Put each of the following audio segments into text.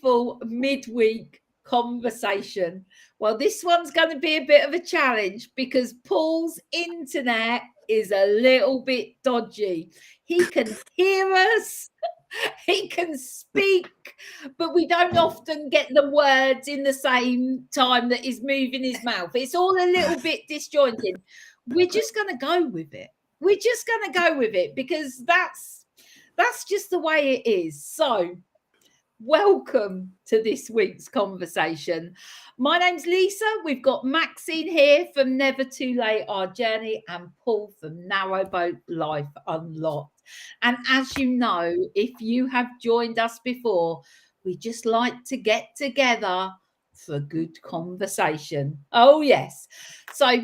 wonderful midweek conversation. Well, this one's going to be a bit of a challenge because Paul's internet is a little bit dodgy. He can hear us, he can speak, but we don't often get the words in the same time that he's moving his mouth. It's all a little bit disjointed. We're just going to go with it. We're just going to go with it because that's just the way it is. So welcome to this week's conversation. My name's Lisa. We've got Maxine here from Never Too Late, Our Journey, and Paul from Narrowboat Life Unlocked. And as you know, if you have joined us before, we just like to get together for good conversation. Oh, yes. So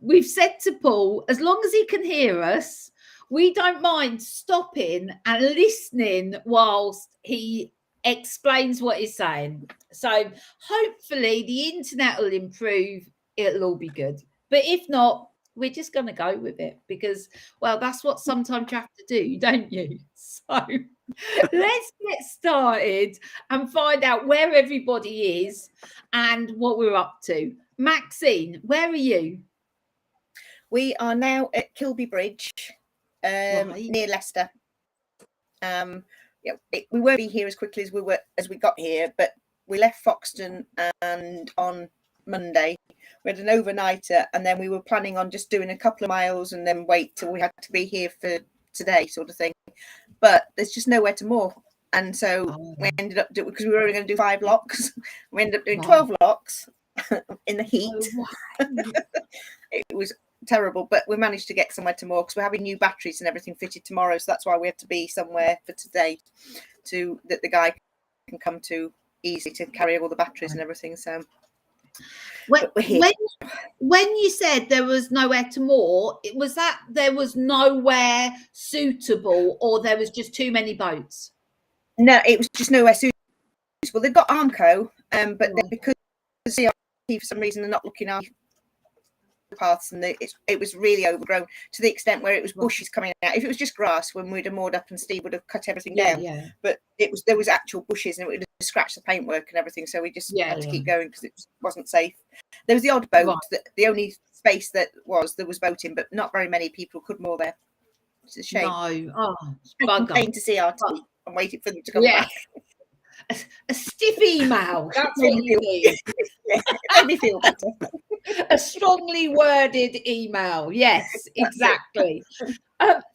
we've said to Paul, as long as he can hear us, we don't mind stopping and listening whilst he explains what he's saying. So hopefully the internet will improve. It'll all be good. But if not, we're just going to go with it because, well, that's what sometimes you have to do, don't you? So let's get started and find out where everybody is and what we're up to. Maxine, where are you? We are now at Kilby Bridge, near Leicester. We won't be here as quickly as we got here, but we left Foxton and on Monday we had an overnighter, and then we were planning on just doing a couple of miles and then wait till we had to be here for today, sort of thing. But there's just nowhere to moor, and so we ended up doing, because we were only going to do 5 locks, we ended up doing 12 locks in the heat. It was terrible, but we managed to get somewhere to moor because we're having new batteries and everything fitted tomorrow, so that's why we had to be somewhere for today that the guy can come to easy to carry all the batteries and everything. So when you said there was nowhere to moor, was that there was nowhere suitable or there was just too many boats? No, it was just nowhere suitable. Well, they've got Armco, but because CRT for some reason they're not looking after paths, and it was really overgrown to the extent where it was bushes coming out. If it was just grass, when we'd have moored up and Steve would have cut everything down. Yeah. But there was actual bushes, and it would have scratched the paintwork and everything. So we just had to keep going because it wasn't safe. There was the odd boat. That the only space there was boating, but not very many people could moor there. It's a shame. No, I'm paying to CRT. I'm waiting for them to come back. A stiff email. That's what you need. Made me feel better. A strongly worded email. Yes, exactly.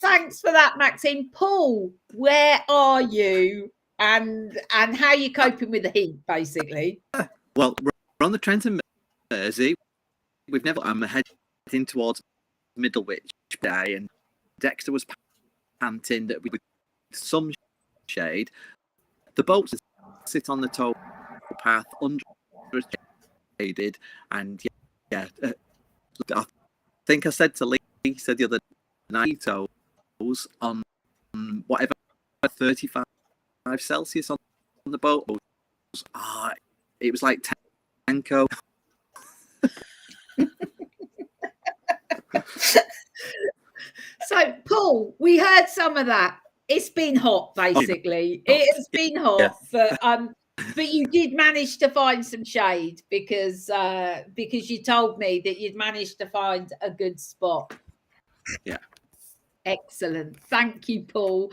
Thanks for that, Maxine. Paul, where are you, and how are you coping with the heat, basically? Well, we're on the Trent and Mersey. I'm heading towards Midweek today, and Dexter was panting that we with some shade. The boats sit on the tow path under shaded, and I think I said to Lisa the other night, tows on whatever 35 Celsius on the boat. It was like Tenko. So, Paul, we heard some of that. It's been hot, basically. It has been hot, but you did manage to find some shade because you told me that you'd managed to find a good spot. Yeah. Excellent. Thank you, Paul.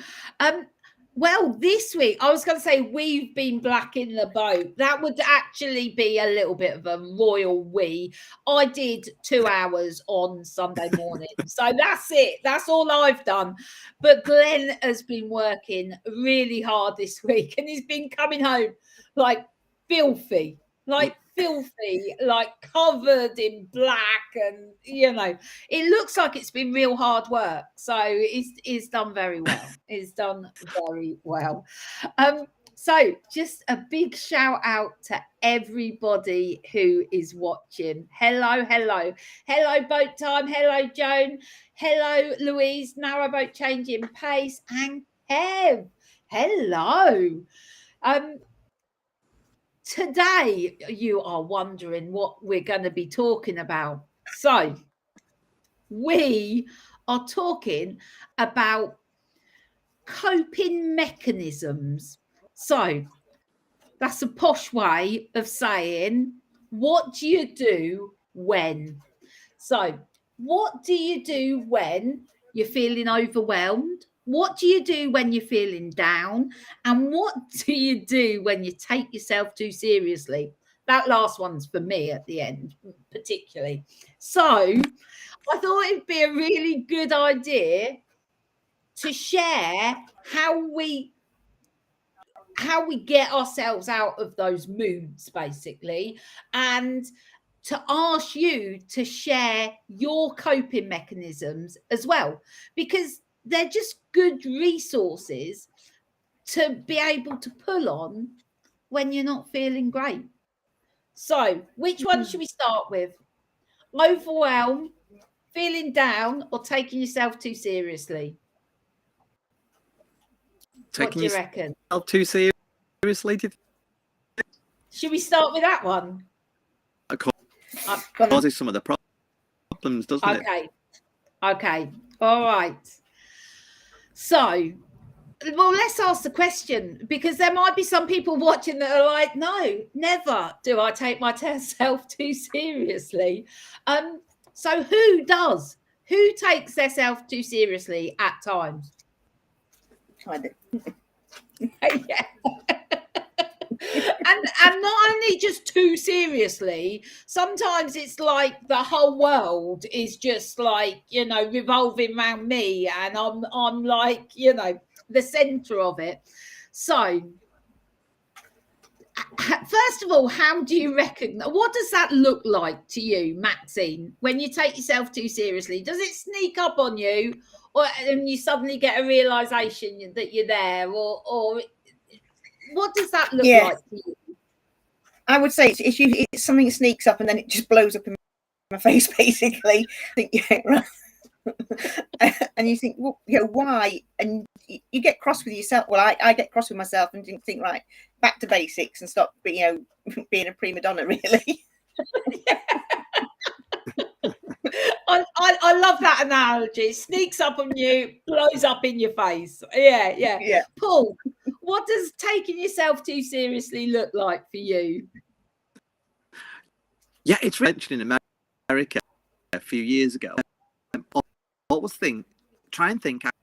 Well, this week, I was going to say we've been black in the boat. That would actually be a little bit of a royal we. I did 2 hours on Sunday morning. So that's it. That's all I've done. But Glenn has been working really hard this week, and he's been coming home like filthy, like covered in black, and it looks like it's been real hard work. So he's done very well. He's done very well. So just a big shout out to everybody who is watching. Hello Boat Time. Hello Joan. Hello Louise. Narrowboat Changing Pace, and Kev. Hello. Today, you are wondering what we're going to be talking about. So, we are talking about coping mechanisms. So, That's a posh way of saying, what do you do when? So, what do you do when you're feeling overwhelmed? What do you do when you're feeling down? And what do you do when you take yourself too seriously? That last one's for me at the end, particularly. So, I thought it'd be a really good idea to share how we get ourselves out of those moods, basically, and to ask you to share your coping mechanisms as well, because they're just good resources to be able to pull on when you're not feeling great. So, which one should we start with? Overwhelm, feeling down, or taking yourself too seriously? What do you reckon? Too seriously? Should we start with that one? Of course, causes some of the problems, doesn't it? Okay. All right. So, well, let's ask the question, because there might be some people watching that are like, no, never do I take myself too seriously. So who does? Who takes themselves too seriously at times? I do. Yeah. and not only just too seriously, sometimes it's like the whole world is just like, you know, revolving around me, and I'm like, you know, the center of it. So first of all, how do you recognize, what does that look like to you, Maxine, when you take yourself too seriously? Does it sneak up on you, and you suddenly get a realization that you're there, or what does that look like to you? I would say it's something that sneaks up and then it just blows up in my face, basically. I think, yeah, right. And you think, well, you know, why? And you get cross with yourself. Well, I get cross with myself and think, right, back to basics and stop, you know, being a prima donna, really. I love that analogy. It sneaks up on you, blows up in your face. Yeah. Paul, what does taking yourself too seriously look like for you? Yeah, it's mentioned in America a few years ago. Always try and think out.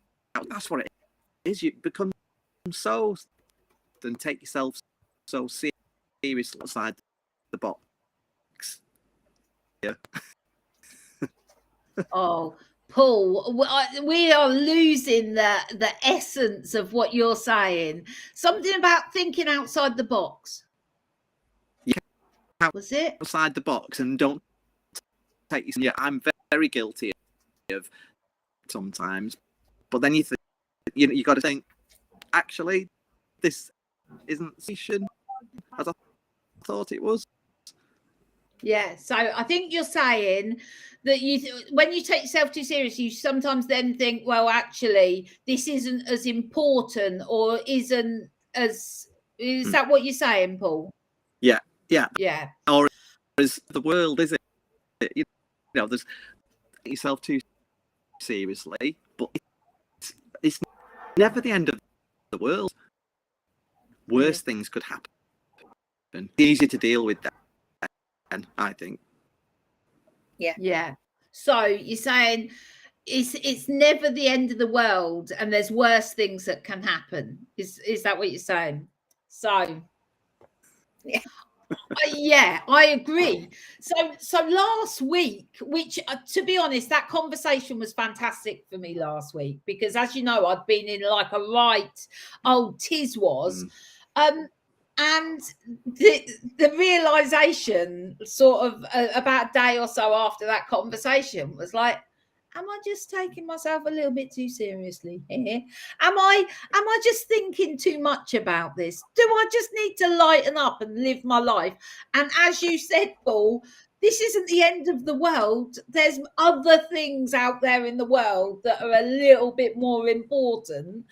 That's what it is. You become so and take yourself so seriously outside the box. Yeah. Oh, Paul, we are losing the essence of what you're saying. Something about thinking outside the box. Was it outside the box and don't take you? Yeah, I'm very guilty of sometimes, but then you got to think, actually, this isn't as I thought it was. Yeah, so I think you're saying that when you take yourself too seriously, you sometimes then think, well, actually, this isn't as important, or isn't as. Is that what you're saying, Paul? Yeah. Or is the world, is it? You know, there's yourself too seriously, but it's never the end of the world. Worse things could happen. It's easier to deal with that, I think. Yeah. So you're saying it's never the end of the world, and there's worse things that can happen. Is that what you're saying? So yeah, I agree. So last week, which to be honest, that conversation was fantastic for me last week, because as you know, I'd been in like a right old tiz was. And the realization sort of about a day or so after that conversation was like, am I just taking myself a little bit too seriously here? Am I just thinking too much about this? Do I just need to lighten up and live my life? And as you said, Paul, this isn't the end of the world. There's other things out there in the world that are a little bit more important.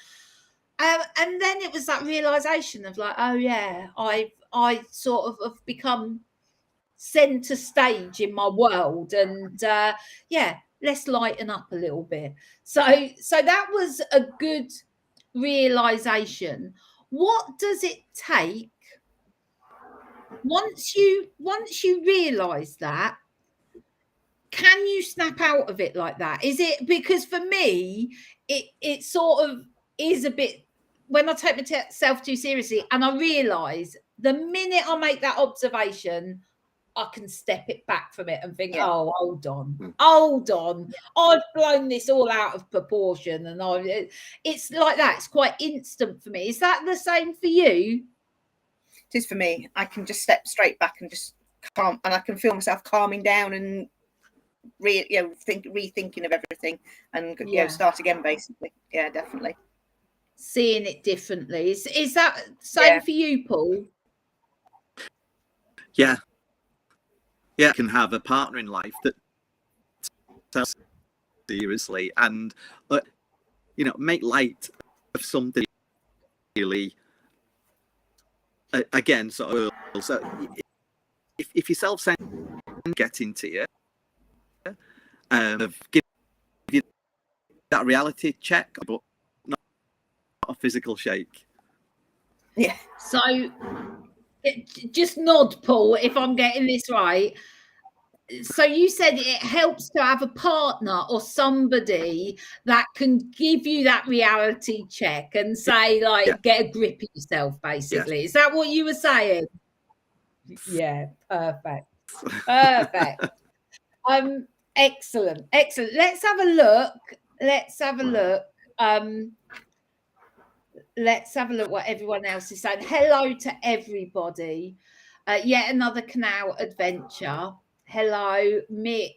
And then it was that realization of like, oh yeah, I sort of have become center stage in my world, and let's lighten up a little bit. So that was a good realization. What does it take once you realize that, can you snap out of it like that? Is it, because for me, it sort of is a bit, when I take myself too seriously and I realize the minute I make that observation, I can step it back from it and think, oh, hold on. I've blown this all out of proportion. And it's like that. It's quite instant for me. Is that the same for you? It is for me. I can just step straight back and just calm, and I can feel myself calming down and rethinking of everything and start again, basically. Yeah, definitely. Seeing it differently. Is that same for you, Paul? Yeah. Yeah, you can have a partner in life that takes seriously and make light of something really. Again, sort of. So if your self-sense gets into you, give you that reality check, but not a physical shake. Yeah. So just nod, Paul, if I'm getting this right. So you said it helps to have a partner or somebody that can give you that reality check and say, get a grip of yourself, basically. Yes. Is that what you were saying? Yeah, perfect. Excellent. Let's have a look. Let's have a look what everyone else is saying. Hello to everybody. Yet another canal adventure. Hello, Mick,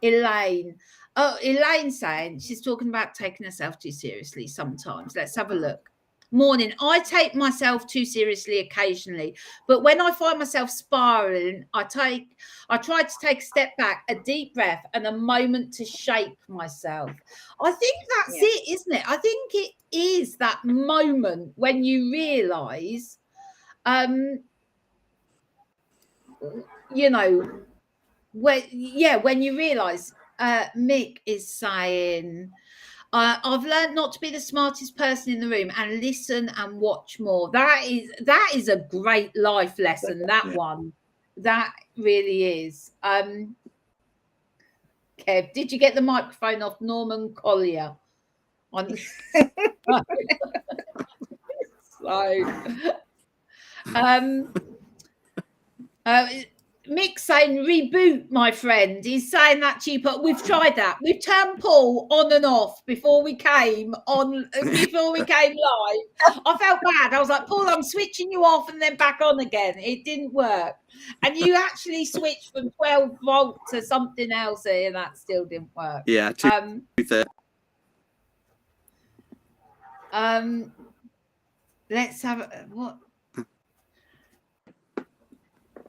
Elaine. Oh, Elaine's saying she's talking about taking herself too seriously sometimes. Let's have a look. Morning. I take myself too seriously occasionally, but when I find myself spiraling, I try to take a step back, a deep breath, and a moment to shake myself. I think that's it, isn't it? I think it is that moment when you realise, when you realise, Mick is saying, I've learned not to be the smartest person in the room and listen and watch more. That is a great life lesson, that one. That really is. Kev, did you get the microphone off Norman Collier? Mick saying reboot, my friend. He's saying that to you, but we've tried that. We've turned Paul on and off before we came live. I felt bad. I was like, Paul, I'm switching you off and then back on again. It didn't work. And you actually switched from 12 volt to something else here, and that still didn't work. Yeah. Let's have what.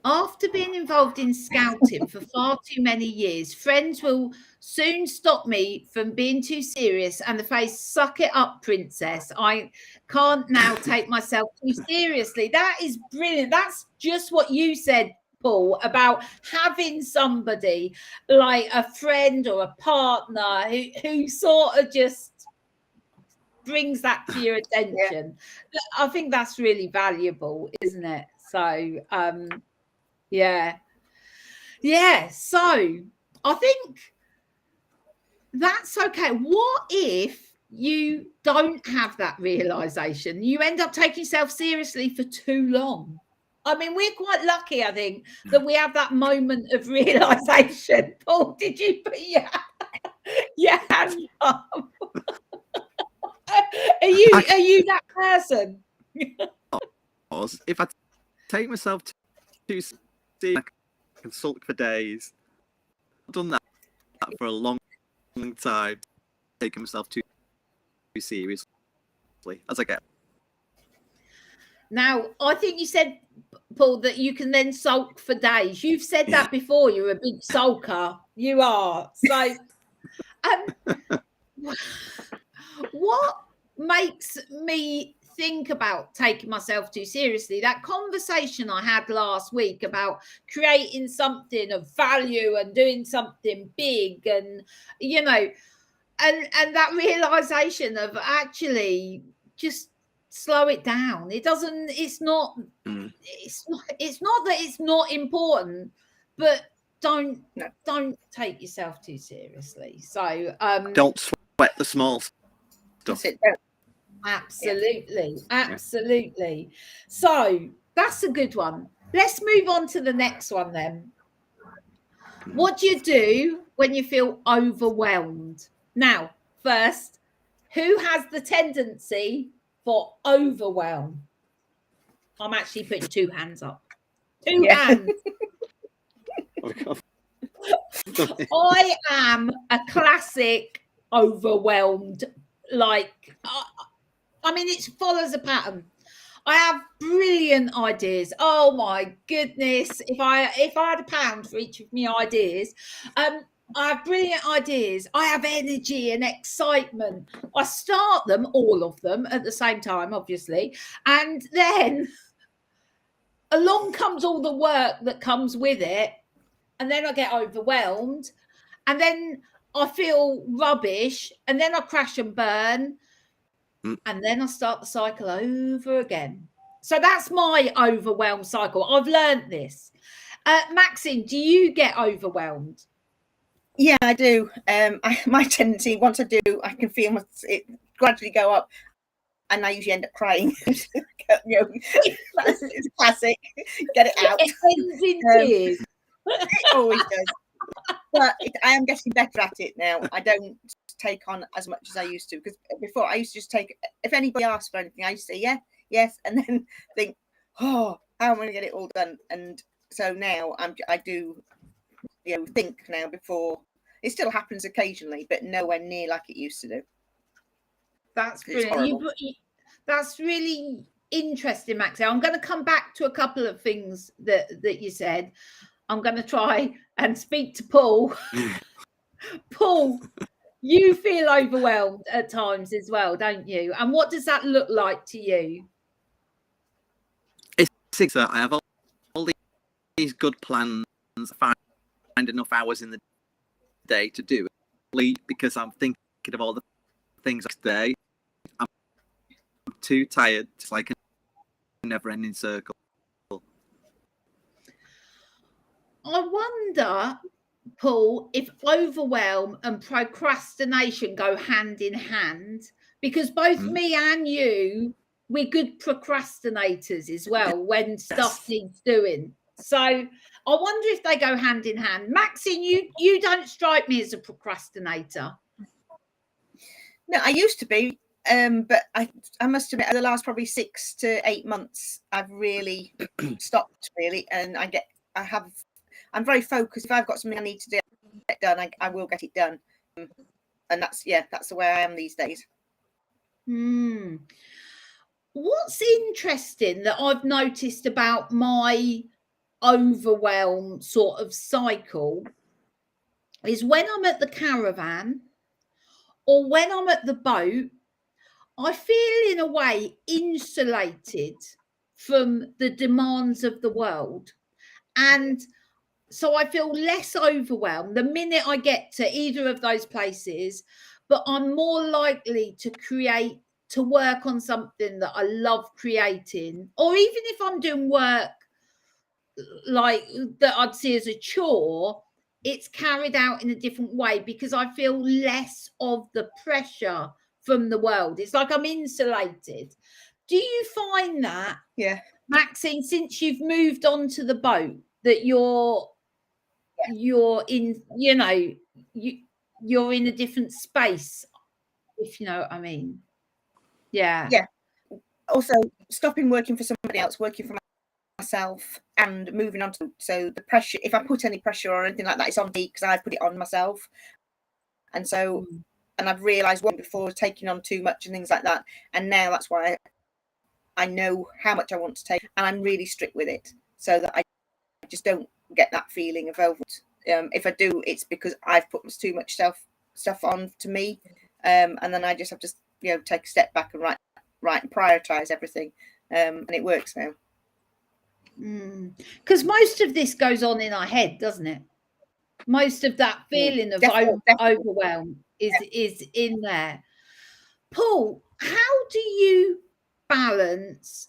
After being involved in scouting for far too many years, friends will soon stop me from being too serious and the phrase, suck it up, princess. I can't now take myself too seriously. That is brilliant. That's just what you said, Paul, about having somebody like a friend or a partner who sort of just brings that to your attention. I think that's really valuable, isn't it? So, so I think that's okay. What if you don't have that realization? You end up taking yourself seriously for too long. I mean, we're quite lucky, I think, that we have that moment of realization. Paul, did you put your hand up? Are you that person? If I take myself too seriously, I can sulk for days. I've done that for a long time, taking myself too seriously as I get. Now, I think you said, Paul, that you can then sulk for days. You've said that before. You're a big sulker. You are. So, what makes me think about taking myself too seriously? That conversation I had last week about creating something of value and doing something big, and and that realization of actually just slow it down. It's not that it's not important, but don't take yourself too seriously. So don't sweat the small stuff. Absolutely. So that's a good one. Let's move on to the next one then. What do you do when you feel overwhelmed? Now, first, who has the tendency for overwhelm? I'm actually putting 2 hands up. 2 hands. I am a classic overwhelmed. Like, I mean, it follows a pattern. I have brilliant ideas. Oh my goodness! If I had £1 for each of my ideas, I have brilliant ideas. I have energy and excitement. I start them, all of them, at the same time, obviously, and then along comes all the work that comes with it, and then I get overwhelmed, and then I feel rubbish, and then I crash and burn. And then I start the cycle over again. So that's my overwhelmed cycle. I've learned this. Maxine, do you get overwhelmed? Yeah, I do. My tendency, once I do, I can feel it gradually go up, and I usually end up crying. It's classic. Get it out. It ends in tears. It always does. But I am getting better at it now. I don't take on as much as I used to, because before I used to just take, if anybody asked for anything, I used to say yes, and then think, oh, how am I going to get it all done? And so now I do, think now before. It still happens occasionally, but nowhere near like it used to do. That's brilliant. That's really interesting, Maxine. I'm going to come back to a couple of things that you said. I'm going to try and speak to Paul. Paul, you feel overwhelmed at times as well, don't you? And what does that look like to you? It's I have all these good plans. I find enough hours in the day to do it, because I'm thinking of all the things next day. I'm too tired. It's like a never-ending circle. I wonder, Paul, if overwhelm and procrastination go hand in hand, because both me and you, we're good procrastinators as well when stuff needs doing. So I wonder if they go hand in hand. Maxine, you don't strike me as a procrastinator. No, I used to be, but I must admit, the last probably 6 to 8 months, I've really stopped really, and I'm very focused. If I've got something I need to get done, I will get it done. And that's the way I am these days. What's interesting that I've noticed about my overwhelm sort of cycle is when I'm at the caravan or when I'm at the boat, I feel in a way insulated from the demands of the world. And so I feel less overwhelmed the minute I get to either of those places, but I'm more likely to work on something that I love creating, or even if I'm doing work like that I'd see as a chore, it's carried out in a different way because I feel less of the pressure from the world. It's like I'm insulated. Do you find that, Maxine, since you've moved on to the boat, that you're in, you're in a different space, if you know what I mean? Yeah. Also, stopping working for somebody else, working for myself, and moving on to, so the pressure, if I put any pressure or anything like that, it's on me because I put it on myself. And so, and I've realised one before taking on too much and things like that. And now that's why I know how much I want to take, and I'm really strict with it, so that I just don't get that feeling of over. If I do, it's because I've put too much stuff on to me, and then I just have to take a step back and right and prioritize everything, and it works now. Because most of this goes on in our head, doesn't it? Most of that feeling of overwhelm is in there. Paul, how do you balance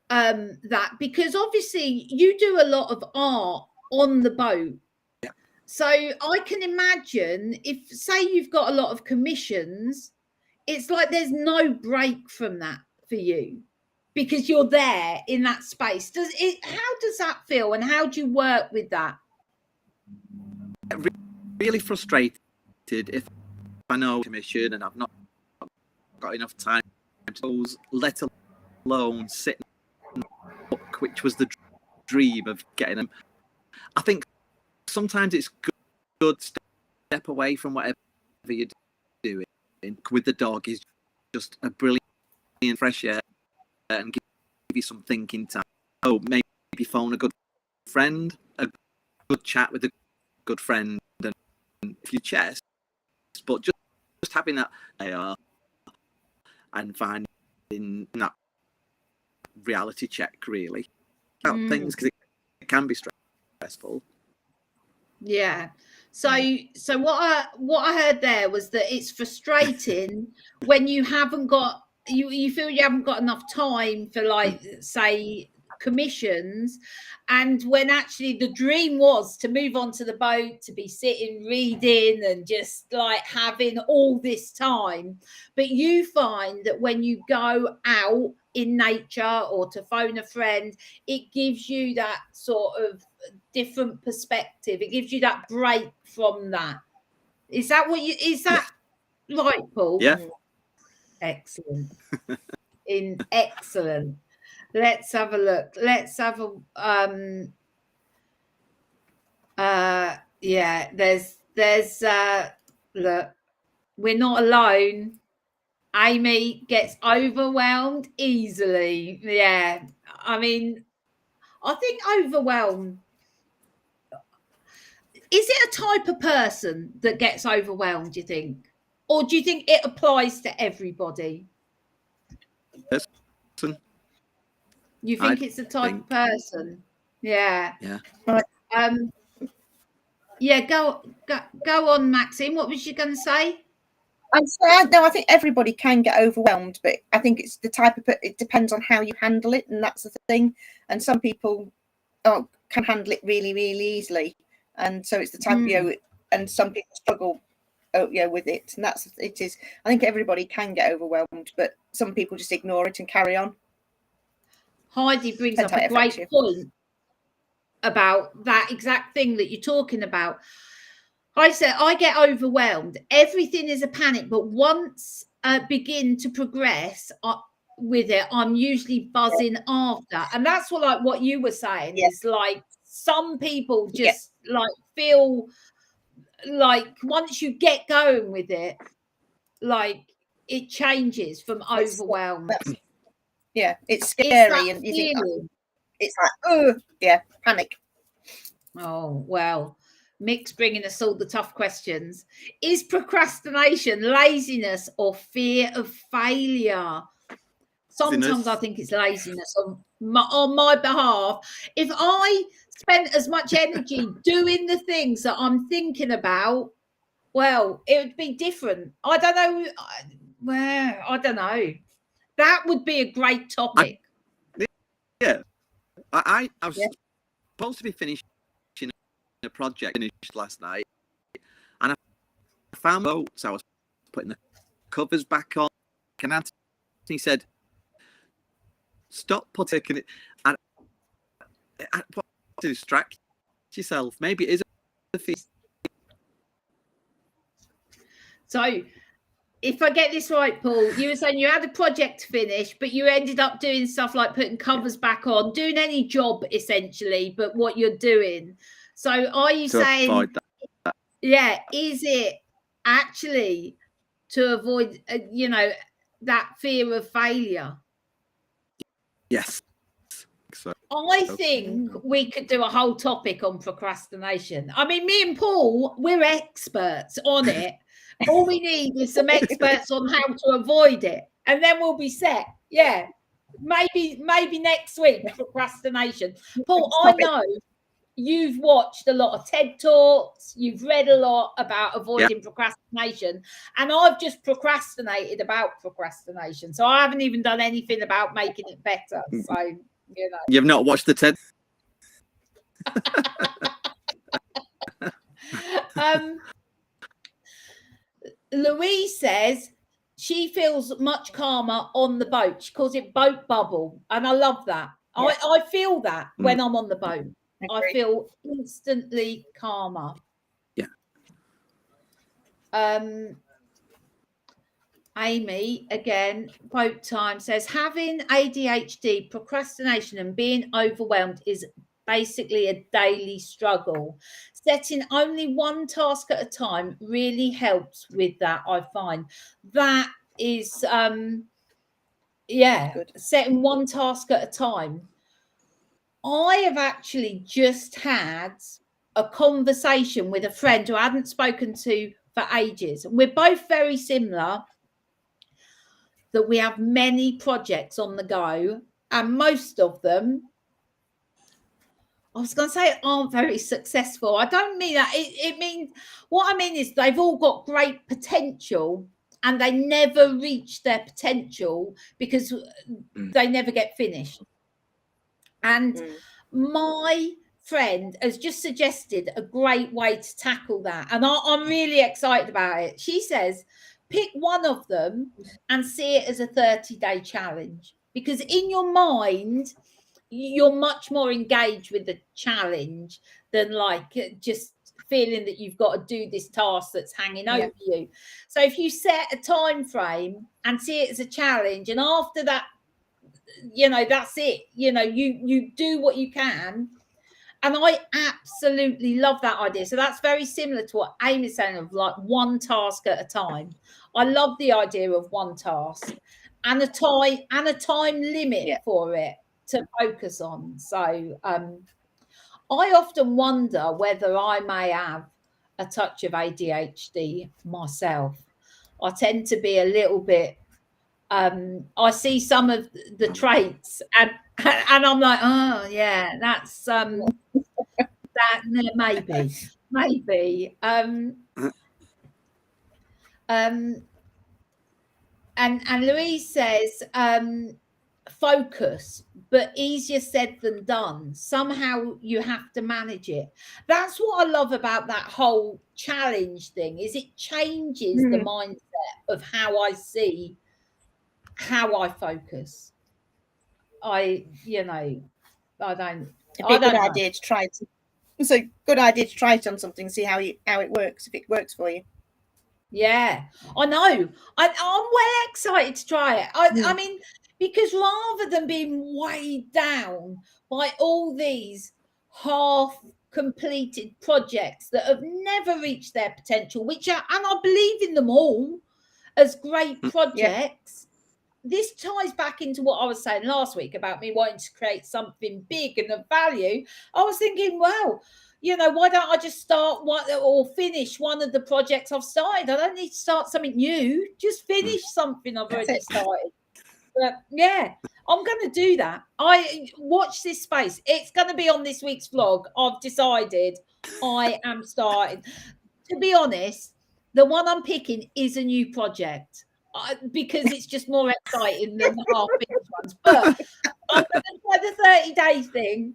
that? Because obviously you do a lot of art on the boat. Yeah. So I can imagine if, say, you've got a lot of commissions, it's like there's no break from that for you because you're there in that space. How does that feel, and how do you work with that? Really frustrated if I know commission and I've not got enough time to those, let alone sit and book, which was the dream of getting them. I think sometimes it's good to step away from whatever you're doing. With the dog is just a brilliant fresh air and give you some thinking time. Oh, maybe phone a good friend, a good chat with a good friend, and if you chest, but just having that AR and finding that reality check really about things, because it can be stressful. Yeah. So what I heard there was that it's frustrating when you haven't got you feel you haven't got enough time for, like, say, commissions, and when actually the dream was to move onto the boat, to be sitting reading and just like having all this time. But you find that when you go out in nature or to phone a friend, it gives you that sort of different perspective. It gives you that break from that. Is that right, Paul? Yeah. Excellent. Excellent. Let's have a look. Let's have a yeah, there's look, we're not alone. Amy gets overwhelmed easily. Yeah. I mean, I think overwhelmed. Is it a type of person that gets overwhelmed, do you think? Or do you think it applies to everybody? Person. You think it's a type of person? Yeah. Yeah. Yeah, go on, Maxine. What was you going to say? I think everybody can get overwhelmed, but I think it's the type of, it depends on how you handle it, and that's the thing. And some people can handle it really, really easily, and so it's the type of, and some people struggle with it, and it is. I think everybody can get overwhelmed, but some people just ignore it and carry on. Heidi brings up a great point about that exact thing that you're talking about. I said I get overwhelmed. Everything is a panic, but once I begin to progress with it, I'm usually buzzing after. And that's what you were saying is like some people just like feel like once you get going with it, like it changes from overwhelmed. Yeah, it's scary, and you think it's like, panic. Oh, well. Mick's bringing us all the tough questions. Is procrastination laziness or fear of failure? Sometimes I think it's laziness on my behalf. If I spent as much energy doing the things that I'm thinking about, well, it would be different. I don't know. Well, I don't know. That would be a great topic. I was supposed to be finishing a project finished last night, and I found notes. I was putting the covers back on, and Anthony said, "Stop putting it." And to distract yourself. Maybe it is a fear. So, if I get this right, Paul, you were saying you had a project to finish, but you ended up doing stuff like putting covers back on, doing any job essentially, but what you're doing. So are you saying, is it actually to avoid, that fear of failure? Yes. So, I think we could do a whole topic on procrastination. I mean, me and Paul, we're experts on it. All we need is some experts on how to avoid it, and then we'll be set. Yeah, maybe next week, procrastination. Paul, I know you've watched a lot of TED Talks, you've read a lot about avoiding procrastination, and I've just procrastinated about procrastination. So I haven't even done anything about making it better. So, you know. You've not watched the TED? Louise says she feels much calmer on the boat. She calls it boat bubble. And I love that. Yeah. I feel that when I'm on the boat. I feel instantly calmer. Yeah. Amy, again, boat time, says having ADHD, procrastination and being overwhelmed is basically a daily struggle. Setting only one task at a time really helps with that. I find that is good. Setting one task at a time. I have actually just had a conversation with a friend who I hadn't spoken to for ages, and we're both very similar, that we have many projects on the go, and most of them, I was going to say, aren't very successful. I don't mean that. It means, what I mean is they've all got great potential and they never reach their potential because they never get finished. And my friend has just suggested a great way to tackle that. And I'm really excited about it. She says, pick one of them and see it as a 30-day challenge, because in your mind, you're much more engaged with the challenge than like just feeling that you've got to do this task that's hanging over you. So if you set a time frame and see it as a challenge, and after that, you know, that's it, you know, you do what you can. And I absolutely love that idea. So that's very similar to what Amy's saying, of like one task at a time. I love the idea of one task and a time limit for it to focus on. So I often wonder whether I may have a touch of ADHD myself. I tend to be a little bit I see some of the traits and I'm like, oh yeah, that's that maybe and Louise says focus, but easier said than done. Somehow you have to manage it. That's what I love about that whole challenge thing, is it changes the mindset of how I see how I focus. I don't. It'd be a good idea to try it. It's a good idea to try it on something, see how it works, if it works for you. Yeah, I know. I'm well excited to try it. I mean, because rather than being weighed down by all these half-completed projects that have never reached their potential, and I believe in them all as great projects. This ties back into what I was saying last week about me wanting to create something big and of value. I was thinking, well, you know, why don't I just start one or finish one of the projects I've started? I don't need to start something new. Just finish something I've already started. But yeah, I'm going to do that. I watch this space. It's going to be on this week's vlog. I've decided I am starting. To be honest, the one I'm picking is a new project. Because it's just more exciting than the half-finished ones. But I'm going to try the 30-day thing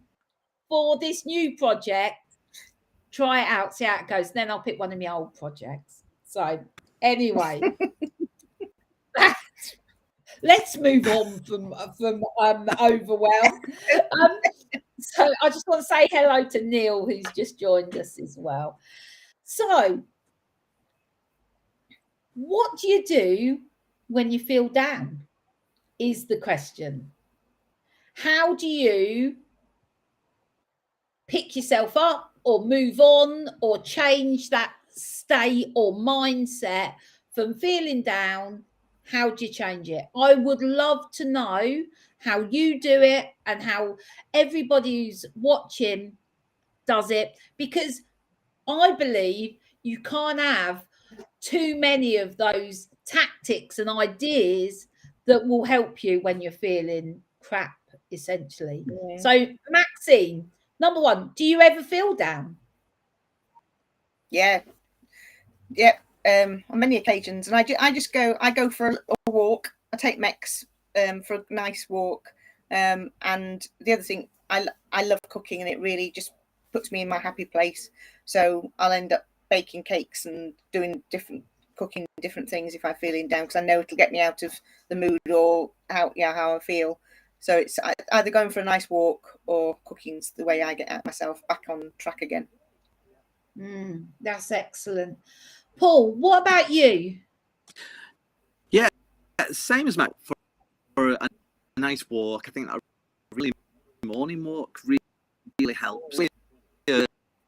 for this new project, try it out, see how it goes. Then I'll pick one of my old projects. So anyway, let's move on from overwhelm. So I just want to say hello to Neil, who's just joined us as well. So what do you do when you feel down is the question. How do you pick yourself up or move on or change that state or mindset from feeling down? How do you change it? I would love to know how you do it and how everybody who's watching does it, because I believe you can't have too many of those tactics and ideas that will help you when you're feeling crap, essentially. So Maxine, Number one, do you ever feel down? Yeah. On many occasions, and I go for a walk. I take Mex for a nice walk, and the other thing, I love cooking, and it really just puts me in my happy place. So I'll end up baking cakes and doing cooking different things if I'm feeling down, because I know it'll get me out of the mood or how I feel. So it's either going for a nice walk or cooking's the way I get myself back on track again. That's excellent. Paul, what about you? Yeah, same as Matt. For a nice walk, I think that really morning walk really helps.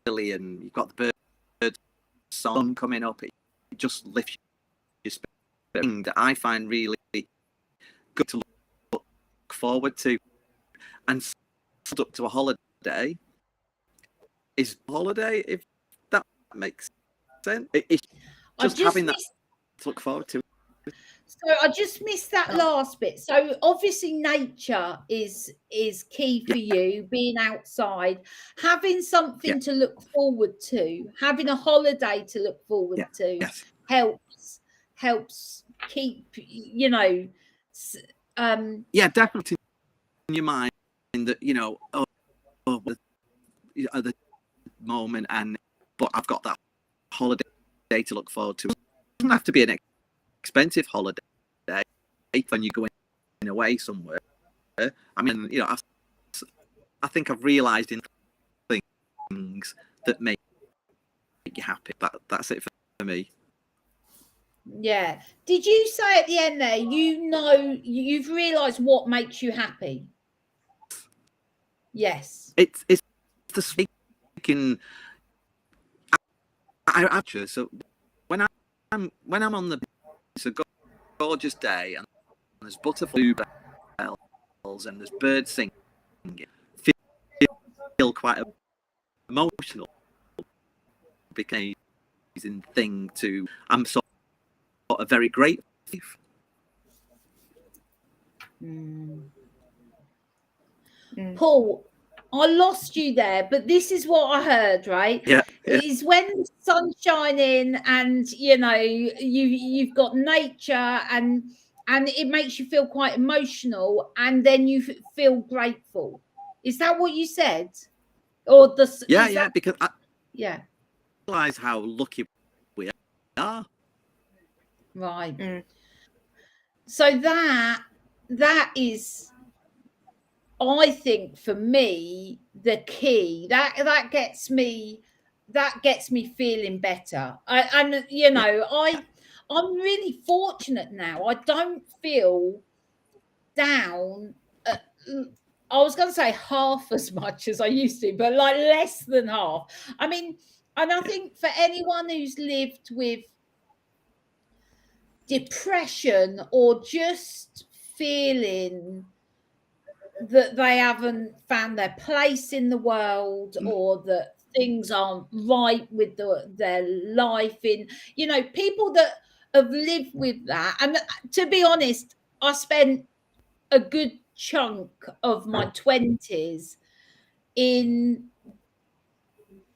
Early, and you've got the bird song coming up. It just lifts your spirit. That I find really good to look forward to, and up to a holiday is holiday, if that makes sense. It's just having that to look forward to. So I just missed that last bit. So obviously nature is key for you, being outside, having something to look forward to, having a holiday to look forward to helps keep, definitely in your mind that, at the moment, but I've got that holiday to look forward to. It doesn't have to be an expensive holiday when you're going away somewhere. I mean, I think I've realised in things that make you happy. That's it for me. Yeah. Did you say at the end there, you've realised what makes you happy? Yes. It's the speaking. I actually, so when I'm on it's a gorgeous day and there's butterfly bells and there's birds singing, feel quite emotional because thing to I'm sort of very grateful. Paul, I lost you there, but this is what I heard, right? Yeah. Is when the sun's shining and you've got nature and it makes you feel quite emotional, and then you feel grateful. Is that what you said? Or because I realize how lucky we are. Right. So that is, I think, for me, the key that gets me feeling better. I'm really fortunate now. I don't feel down. I was going to say half as much as I used to, but like less than half. I mean, and I think for anyone who's lived with depression or just feeling that they haven't found their place in the world, or that things aren't right with their life, people that have lived with that. And to be honest, I spent a good chunk of my 20s in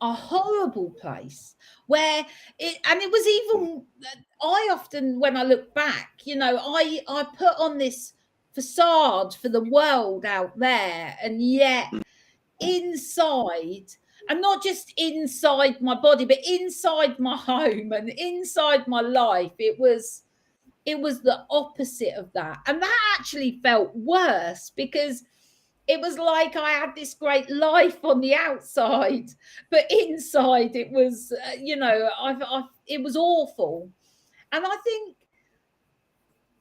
a horrible place where it was even, I often, when I look back, I put on this facade for the world out there, and yet inside, and not just inside my body, but inside my home and inside my life, it was the opposite of that. And that actually felt worse, because it was like I had this great life on the outside, but inside it was, it was awful. And I think,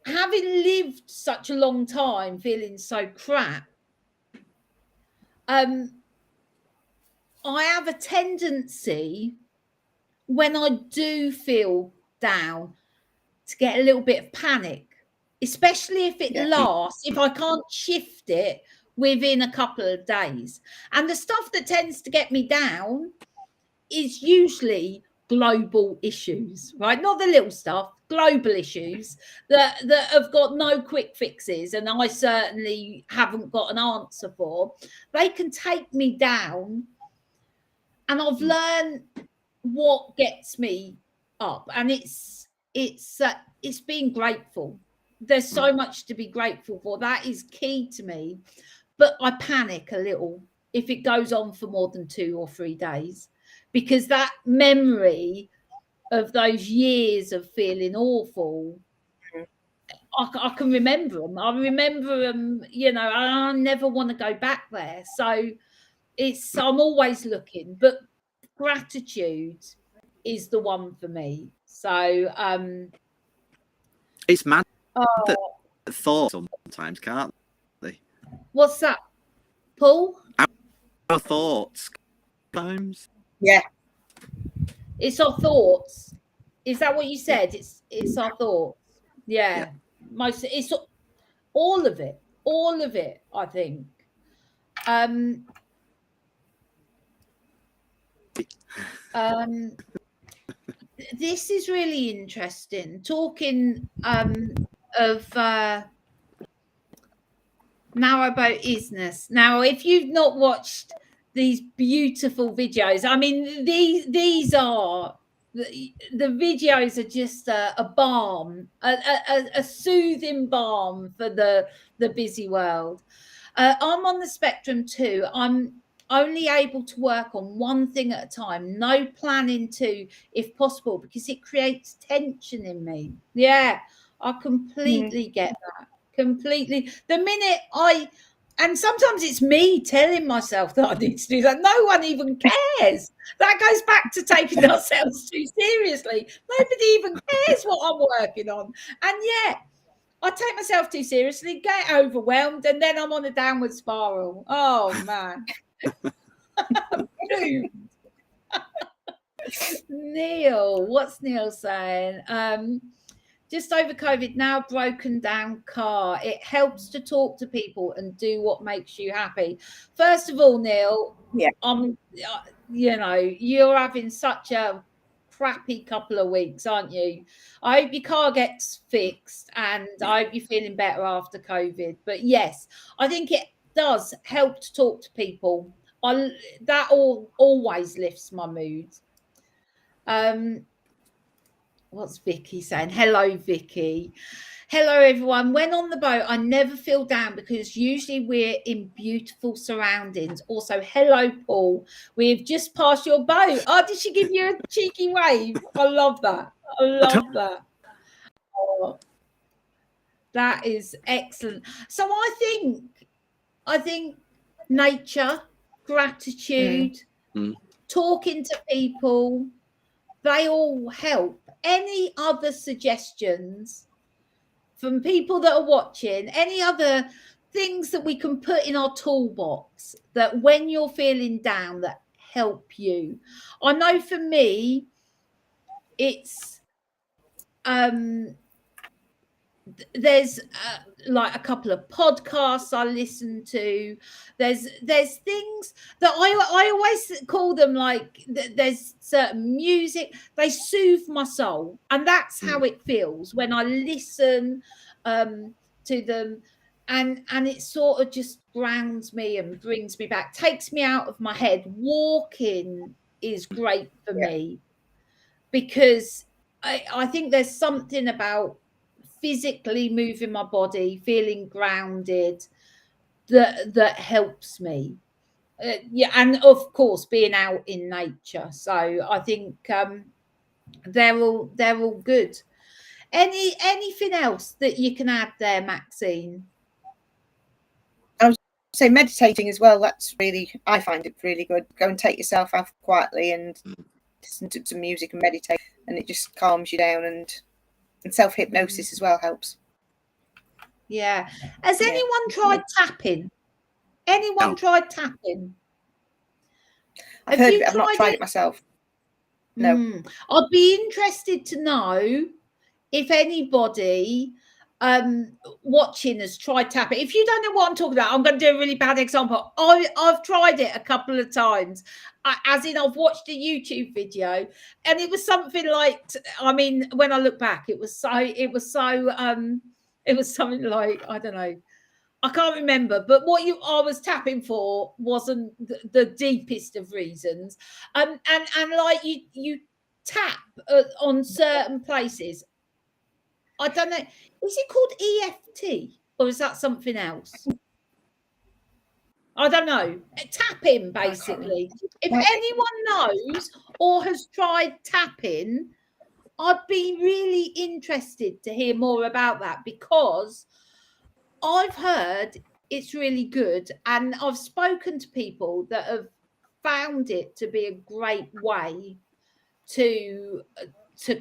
having lived such a long time feeling so crap, I have a tendency, when I do feel down, to get a little bit of panic, especially if it lasts, if I can't shift it within a couple of days. And the stuff that tends to get me down is usually global issues, right? Not the little stuff, global issues that have got no quick fixes, and I certainly haven't got an answer for. They can take me down, and I've learned what gets me up, and it's being grateful. There's so much to be grateful for. That is key to me. But I panic a little if it goes on for more than 2 or 3 days, because that memory of those years of feeling awful, I can remember them. I remember them, you know, I never want to go back there. So I'm always looking, but gratitude is the one for me. So it's mad that thoughts sometimes, can't they? What's that, Paul? Our thoughts sometimes. Yeah. It's our thoughts. Is that what you said? It's our thoughts. Yeah. Most, it's all of it. All of it, I think. This is really interesting. Talking of narrowboat isness. Now, if you've not watched these beautiful videos, I mean, these are the videos are just a balm, a soothing balm for the busy world. I'm on the spectrum too. I'm only able to work on one thing at a time, no planning to, if possible, because it creates tension in me. Yeah, I completely get that. Completely. The minute and sometimes it's me telling myself that I need to do that. No one even cares. That goes back to taking ourselves too seriously. Nobody even cares what I'm working on. And yet I take myself too seriously, get overwhelmed, and then I'm on a downward spiral. Oh, man. Neil, what's Neil saying? Just over COVID, now broken down car. It helps to talk to people and do what makes you happy. First of all, Neil, you know, you're having such a crappy couple of weeks, aren't you? I hope your car gets fixed, and I hope you're feeling better after COVID. But yes, I think it does help to talk to people. That always lifts my mood. What's Vicky saying? Hello, Vicky. Hello, everyone. When on the boat, I never feel down because usually we're in beautiful surroundings. Also, hello, Paul. We've just passed your boat. Oh, did she give you a cheeky wave? I love that. I love that. Oh, that is excellent. So I think nature, gratitude, talking to people, they all help. Any other suggestions from people that are watching, any other things that we can put in our toolbox that when you're feeling down that help you? I know for me, it's there's like a couple of podcasts I listen to. There's things that I always call them, like there's certain music, they soothe my soul, and that's how it feels when I listen to them, and it sort of just grounds me and brings me back, takes me out of my head. Walking is great for me because I think there's something about physically moving my body, feeling grounded, that helps me. And of course being out in nature. So I think they're all good. Anything else that you can add there, Maxine? I would say meditating as well. That's really, I find it really good. Go and take yourself out quietly and listen to some music and meditate, and it just calms you down. And self-hypnosis as well helps. Yeah. Has anyone tried tapping? Anyone tried tapping? I've heard of it. I've not tried it myself. No. I'd be interested to know if anybody watching us try tapping. If you don't know what I'm talking about, I'm going to do a really bad example. I've tried it a couple of times, as in I've watched a YouTube video, and it was something like, I mean, when I look back, it was something like, I don't know, I can't remember, but what I was tapping for wasn't the deepest of reasons, and like you tap on certain places. I don't know. Is it called EFT or is that something else? I don't know. Tapping, basically. If anyone knows or has tried tapping, I'd be really interested to hear more about that, because I've heard it's really good, and I've spoken to people that have found it to be a great way to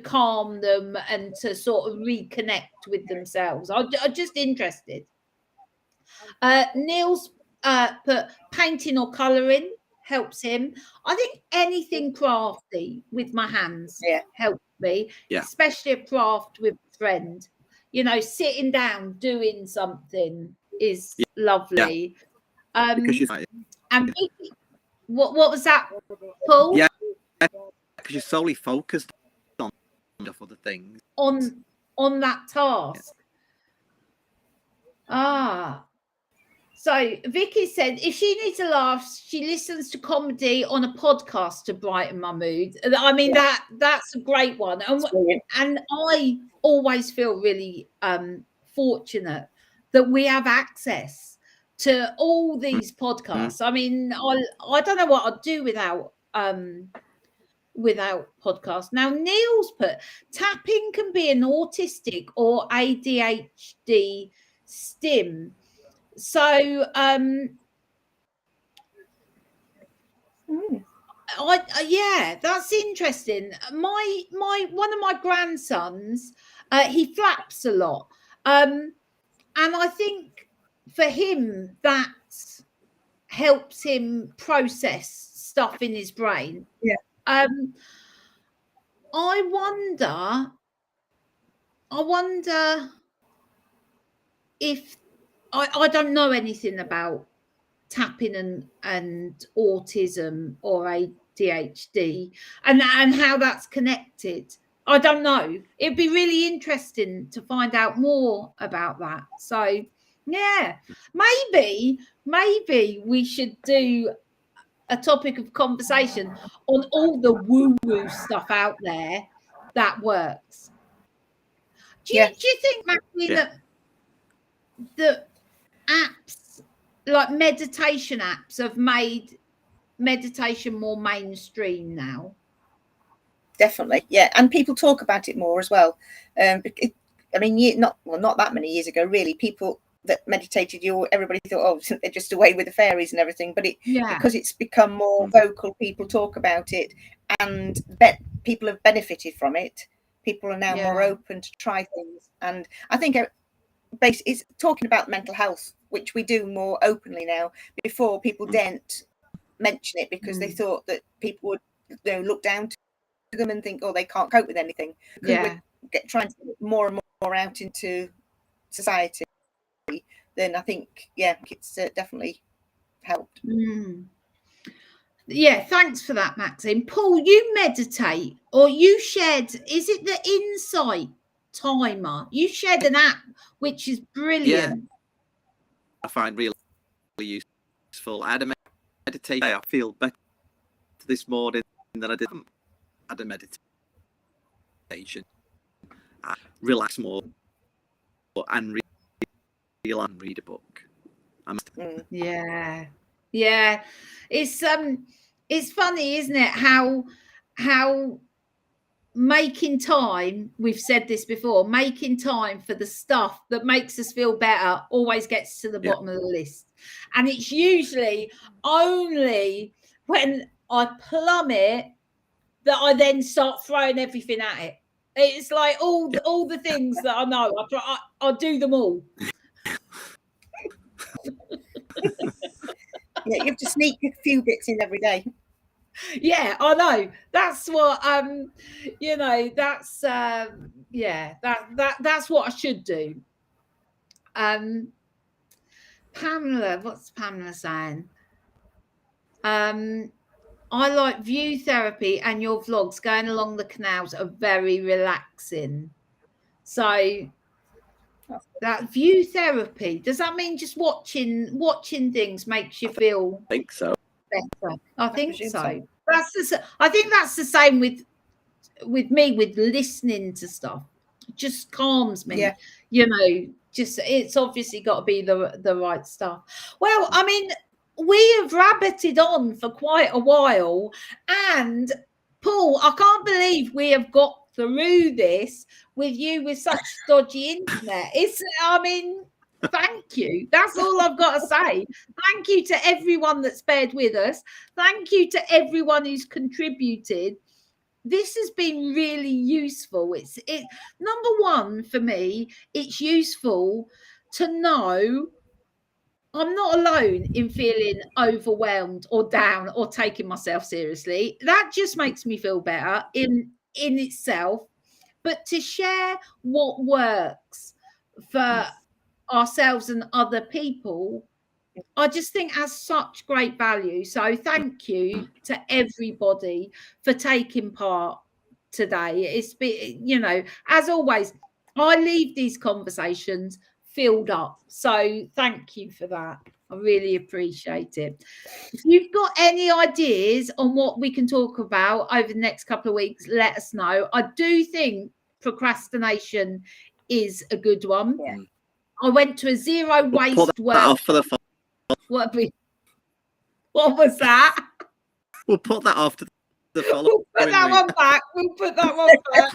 calm them and to sort of reconnect with themselves. I'm just interested. Neil's put painting or colouring helps him. I think anything crafty with my hands helps me, especially a craft with a friend. You know, sitting down doing something is lovely. And Vicky, what was that, Paul? Yeah, because you're solely focused on other things. On that task. So Vicky said if she needs a laugh, she listens to comedy on a podcast to brighten my mood. I mean, that's a great one. And I always feel really fortunate that we have access to all these podcasts. I mean, I don't know what I'd do without podcasts. Now, Neil's put tapping can be an autistic or ADHD stim. So that's interesting. My one of my grandsons, he flaps a lot, and I think for him that helps him process stuff in his brain. I wonder if I don't know anything about tapping and autism or ADHD and how that's connected. I don't know. It'd be really interesting to find out more about that. So yeah, maybe we should do a topic of conversation on all the woo-woo stuff out there that works. Do you think, Maxine, that apps like meditation apps have made meditation more mainstream now? Definitely, yeah, and people talk about it more as well. I mean, not that many years ago, really, people that meditated, everybody thought, oh, they're just away with the fairies and everything. But because it's become more vocal, people talk about it, and people have benefited from it. People are now more open to try things, and I think it's talking about mental health, which we do more openly now. Before, people didn't mention it because they thought that people would look down to them and think, oh, they can't cope with anything. We're trying to get more and more out into society, then I think it's definitely helped. Thanks for that, Maxine. Paul, you meditate, or you shared, is it the Insight Timer? You shared an app which is brilliant. I find really useful. I had a meditation. I feel better this morning than I did. I had a meditation. I relax more and read a book. It's funny, isn't it, how making time, we've said this before, making time for the stuff that makes us feel better always gets to the bottom of the list. And it's usually only when I plummet that I then start throwing everything at it. It's like all the things that I know, I'll do them all. You have to sneak a few bits in every day. Yeah, I know. That's what that's what I should do. Pamela, what's Pamela saying? I like view therapy, and your vlogs going along the canals are very relaxing. So that view therapy, does that mean just watching things makes you feel I think so. better? I think presume so. I think that's the same with me, with listening to stuff. It just calms me. Yeah. You know, just it's obviously got to be the right stuff. Well, I mean, we have rabbited on for quite a while, and Paul, I can't believe we have got through this with you with such dodgy internet. I mean, thank you. That's all I've got to say. Thank you to everyone that's bared with us. Thank you to everyone who's contributed. This has been really useful. It's number one for me. It's useful to know I'm not alone in feeling overwhelmed or down or taking myself seriously. That just makes me feel better in itself. But to share what works for ourselves and other people, I just think has such great value. So thank you to everybody for taking part today. It's been, you know, as always, I leave these conversations filled up. So thank you for that. I really appreciate it. If you've got any ideas on what we can talk about over the next couple of weeks, let us know. I do think procrastination is a good one. Yeah. I went to a zero waste off for the what was that? We'll put that off to the following We'll put that one back. We'll put that one back.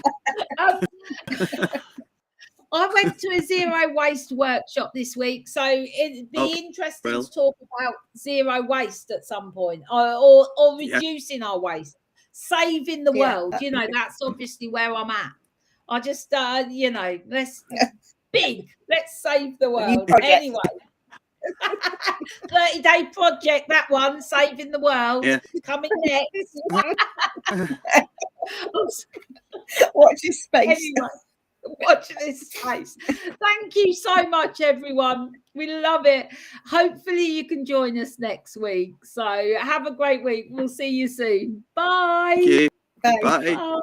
I went to a zero waste workshop this week, so it'd be interesting to talk about zero waste at some point, or reducing our waste, saving the world. You know, that's obviously where I'm at. I just, you know, let's save the world anyway. 30-day project, that one, saving the world, coming next. Watch this space. Anyway, watch this space. Thank you so much, everyone. We love it. Hopefully you can join us next week. So have a great week. We'll see you soon. Bye. Bye. Bye.